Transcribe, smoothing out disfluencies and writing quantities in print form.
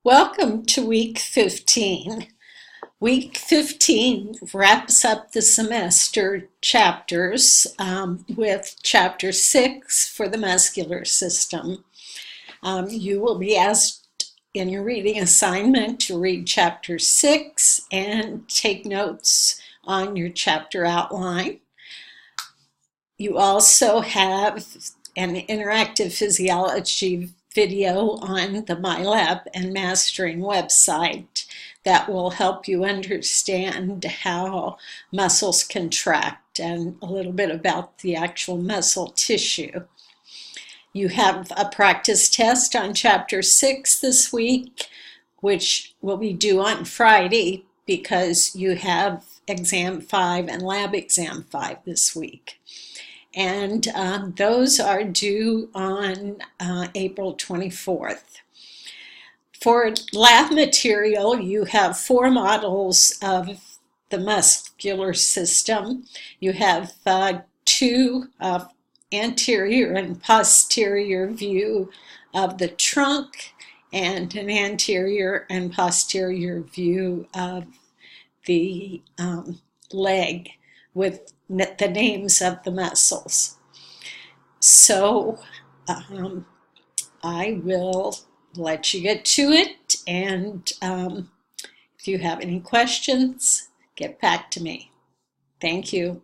Welcome to week 15. Week 15 wraps up the semester chapters with chapter 6 for the muscular system. You will be asked in your reading assignment to read chapter 6 and take notes on your chapter outline. You also have an interactive physiology video on the MyLab and Mastering website that will help you understand how muscles contract and a little bit about the actual muscle tissue. You have a practice test on chapter 6 this week, which will be due on Friday because you have exam 5 and lab exam 5 this week. And those are due on April 24th. For lab material, you have 4 models of the muscular system. You have 2 anterior and posterior view of the trunk and an anterior and posterior view of the leg with the names of the muscles. So I will let you get to it, and if you have any questions, get back to me. Thank you.